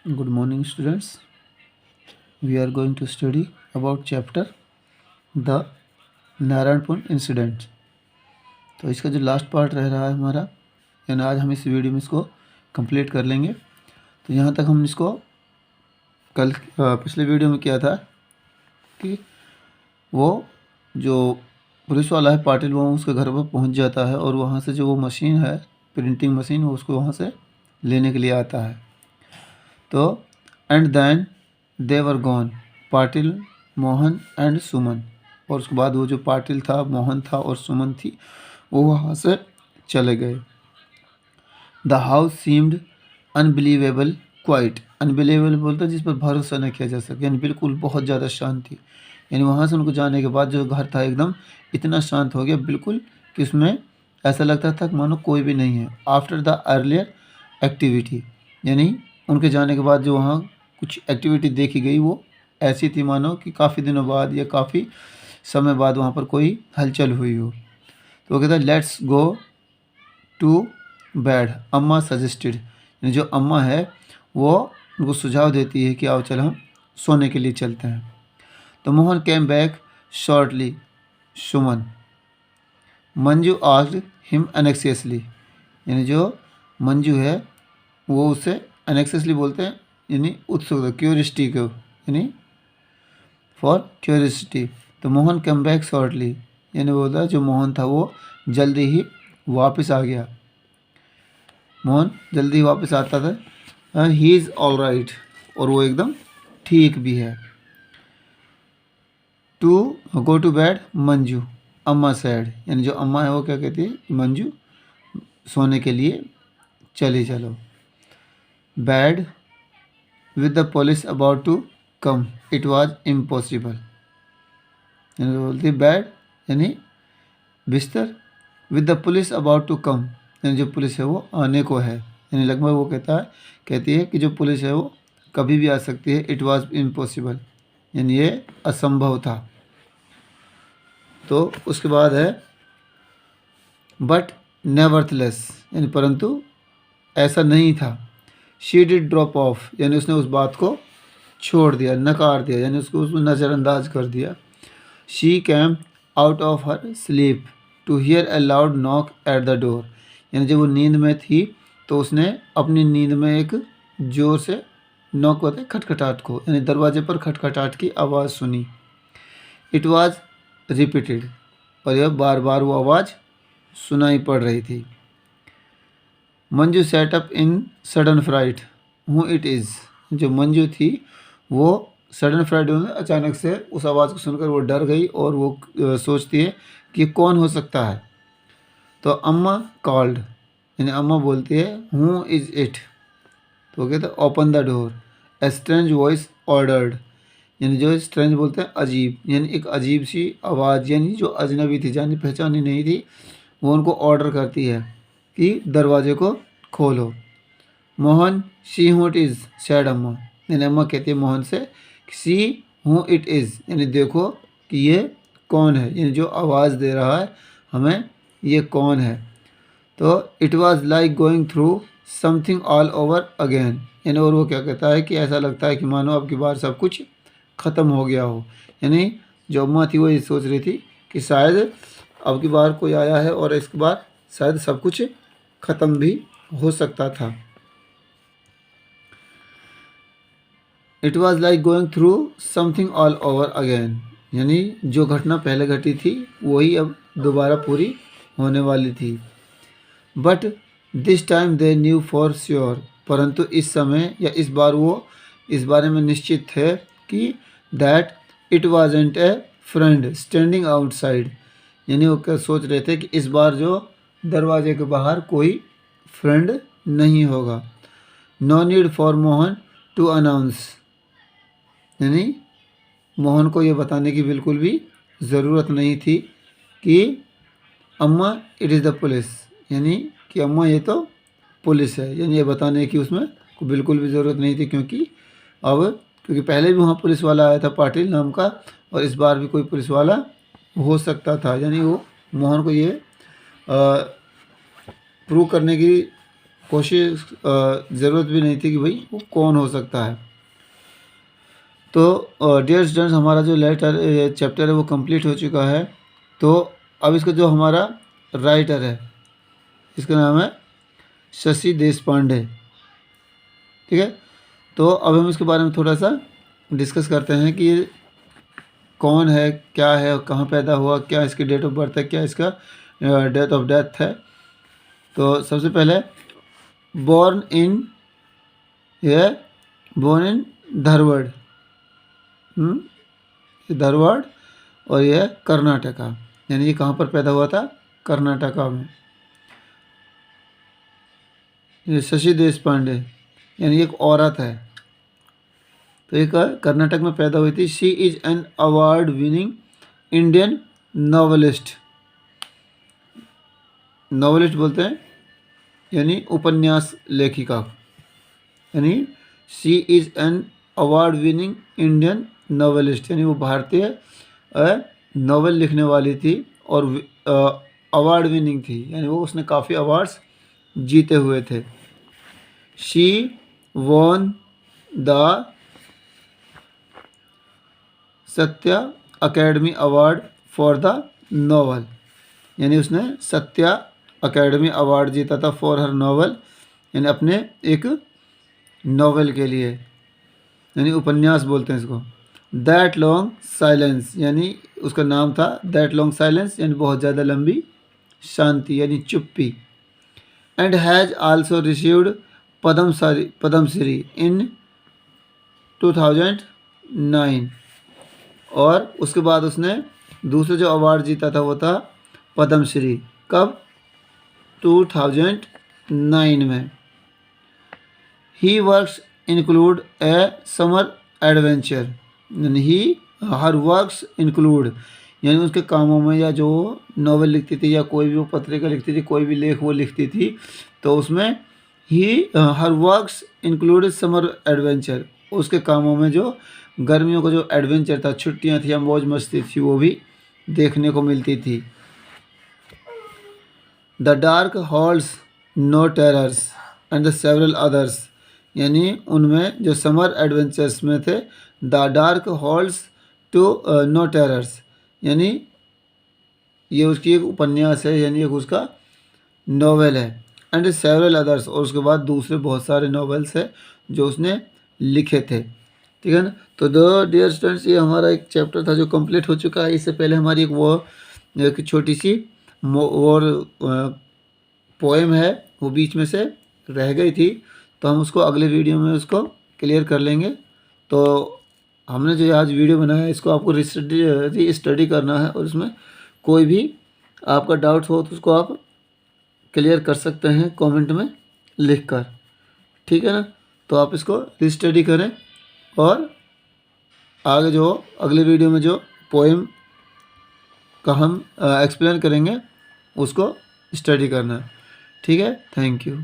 Good morning, students. We are going to study about chapter the Narayanpur incident. तो इसका जो last part रह रहा है हमारा, यानी आज हम इस वीडियो में इसको कंप्लीट कर लेंगे। तो यहाँ तक हम इसको कल पिछले वीडियो में किया था कि वो जो पुलिस वाला है पाटिल, वो उसके घर पर पहुँच जाता है और वहाँ से जो वो मशीन है, प्रिंटिंग मशीन, वो उसको वहाँ से लेने के लिए आता है। तो and then they were gone, Patil, Mohan and Suman. और उसके बाद वो जो पाटिल था, मोहन था और सुमन थी, वो वहाँ से चले गए। The house seemed unbelievable quite. Unbelievable बोलते हैं जिस पर भरोसा न किया जा सके, यानी बिल्कुल बहुत ज़्यादा शांति। यानी वहाँ से उनको जाने के बाद जो घर था एकदम इतना शांत हो गया बिल्कुल कि उसमें ऐसा लगता था कि मानो कोई भी नहीं है। आफ्टर द अर्लियर एक्टिविटी, यानी उनके जाने के बाद जो वहाँ कुछ एक्टिविटी देखी गई वो ऐसी थी मानो कि काफ़ी दिनों बाद या काफ़ी समय बाद वहाँ पर कोई हलचल हुई हो। तो वो कहता है लेट्स गो टू बेड, अम्मा सजेस्टेड। यानी जो अम्मा है वो उनको सुझाव देती है कि आओ चलो हम सोने के लिए चलते हैं। तो मोहन केम बैक शॉर्टली, सुमन। मंजू आस्क्ड हिम अनेक्सियसली, यानी जो मंजू है वो उसे अनेक्सियसली बोलते हैं, यानी उत्सुकता, क्यूरियोसिटी को, यानी फॉर क्यूरियोसिटी। तो मोहन कम बैक शॉर्टली, यानी बोलता जो मोहन था वो जल्दी ही वापस आ गया। मोहन जल्दी ही वापस आता था। ही इज़ ऑल राइट, और वो एकदम ठीक भी है। To go to bed Manju, Amma said, यानी जो अम्मा है वो क्या कहती है, मंजू सोने के लिए चले चलो। Bed with the police about to come it was impossible, यानी बोलती है बेड यानी बिस्तर, with the police about to come, यानी जो पुलिस है वो आने को है। यानी लगभग वो कहती है कि जो पुलिस है वो कभी भी आ सकती है। इट वॉज इम्पॉसिबल, यानी ये असंभव था। तो उसके बाद है बट नेवरथलेस, यानी परंतु ऐसा नहीं था। शी डिड ड्रॉप ऑफ, यानी उसने उस बात को छोड़ दिया, नकार दिया, यानी उसको नज़रअंदाज कर दिया। She came out of her sleep to hear a loud knock at the door, यानी जब वो नींद में थी तो उसने अपनी नींद में एक ज़ोर से नॉक होते हैं खटखटाहट को, यानी दरवाजे पर खटखटाहट की आवाज़ सुनी। इट वाज रिपीटेड, और यह बार बार वो आवाज़ सुनाई पड़ रही थी। Manju sat up in sudden fright who it is, जो मंजू थी वो सडन फ्राइट में अचानक से उस आवाज़ को सुनकर वो डर गई और वो सोचती है कि कौन हो सकता है। तो अम्मा कॉल्ड, यानी अम्मा बोलती है हु इज़ इट। तो वो कहते हैं open the door, a strange voice ordered, यानी जो स्ट्रेंज बोलते हैं अजीब, यानी एक अजीब सी आवाज़, यानी जो अजनबी थी, जानी पहचानी नहीं थी, वो उनको ऑर्डर करती है कि दरवाजे को खोलो। Mohan see who it is sad अम्मा, यानी अम्मा कहती है मोहन से सी हु इट इज़, यानी देखो कि ये कौन है, यानी जो आवाज़ दे रहा है हमें ये कौन है। तो it was like going through something all over again, यानी और वो क्या कहता है कि ऐसा लगता है कि मानो अब की बार सब कुछ ख़त्म हो गया हो। यानी जो अम्मा थी वो ये सोच रही थी कि शायद अब की बार कोई आया है और इसके बाद शायद सब कुछ ख़त्म भी हो सकता था। It was like going through something all over again, यानी जो घटना पहले घटी थी वही अब दोबारा पूरी होने वाली थी। But this time they knew for sure, परंतु इस समय या इस बार वो इस बारे में निश्चित थे कि that it wasn't A friend standing outside, यानी वो क्या सोच रहे थे कि इस बार जो दरवाजे के बाहर कोई फ्रेंड नहीं होगा। No need for Mohan to announce, यानी मोहन को ये बताने की बिल्कुल भी ज़रूरत नहीं थी कि अम्मा इट इज़ द पुलिस, यानी कि अम्मा ये तो पुलिस है, यानी ये बताने की उसमें को बिल्कुल भी ज़रूरत नहीं थी। क्योंकि पहले भी वहाँ पुलिस वाला आया था पाटिल नाम का, और इस बार भी कोई पुलिस वाला हो सकता था। यानी वो मोहन को ये प्रूव करने की कोशिश ज़रूरत भी नहीं थी कि भाई वो कौन हो सकता है। तो डियर स्टूडेंट्स, हमारा जो लेटर चैप्टर है वो कंप्लीट हो चुका है। तो अब इसका जो हमारा राइटर है, इसका नाम है शशि देशपांडे। ठीक है, तो अब हम इसके बारे में थोड़ा सा डिस्कस करते हैं कि ये कौन है, क्या है, कहाँ पैदा हुआ, क्या इसकी डेट ऑफ बर्थ है, क्या इसका डेट ऑफ डेथ है। तो सबसे पहले बॉर्न इन धारवाड़, ये धारवाड़ और ये कर्नाटका, यानी ये कहाँ पर पैदा हुआ था, कर्नाटका में। ये शशि देशपांडे यानी एक औरत है, तो एक कर्नाटक में पैदा हुई थी। She is an award winning Indian novelist, novelist बोलते हैं यानी उपन्यास लेखिका, यानी she is an award winning Indian novelist, यानी वो भारतीय नॉवेल लिखने वाली थी और अवार्ड विनिंग थी, यानी वो उसने काफ़ी अवार्ड्स जीते हुए थे। She won the Satya academy award for the novel, यानी उसने सत्या अकेडमी अवार्ड जीता था फॉर हर नॉवल, यानी अपने एक नॉवेल के लिए, यानी उपन्यास बोलते हैं इसको। दैट लॉन्ग साइलेंस, यानी उसका नाम था दैट लॉन्ग साइलेंस, यानी बहुत ज़्यादा लंबी शांति, यानी चुप्पी। And has also received Padmashri in 2009, और उसके बाद उसने दूसरा जो अवार्ड जीता था वो था पद्मश्री। कब? 2009 में। He works include A summer adventure, यानी ही हर वर्क्स इंक्लूड, यानी उसके कामों में या जो नॉवेल लिखती थी या कोई भी वो पत्रिका लिखती थी, कोई भी लेख वो लिखती थी, तो उसमें ही her works include summer adventure, उसके कामों में जो गर्मियों का जो एडवेंचर था, छुट्टियां थी या मौज मस्ती थी, वो भी देखने को मिलती थी। The dark halls no terrors and the several others, यानी उनमें जो समर एडवेंचर्स में थे the dark halls to no terrors, यानी ये उसकी एक उपन्यास है, यानी एक उसका नॉवेल है। एंड सेवरल अदर्स, और उसके बाद दूसरे बहुत सारे नॉवेल्स हैं जो उसने लिखे थे। ठीक है ना। तो दो डियर स्टूडेंट्स, ये हमारा एक चैप्टर था जो कंप्लीट हो चुका है। इससे पहले हमारी एक छोटी सी और पोएम है, वो बीच में से रह गई थी, तो हम उसको अगले वीडियो में उसको क्लियर कर लेंगे। तो हमने जो आज वीडियो बनाया है इसको आपको री स्टडी करना है, और इसमें कोई भी आपका डाउट हो तो उसको आप क्लियर कर सकते हैं कमेंट में लिखकर। ठीक है ना। तो आप इसको री स्टडी करें, और आगे जो अगले वीडियो में जो पोएम का हम एक्सप्लेन करेंगे उसको स्टडी करना है। ठीक है। Thank you.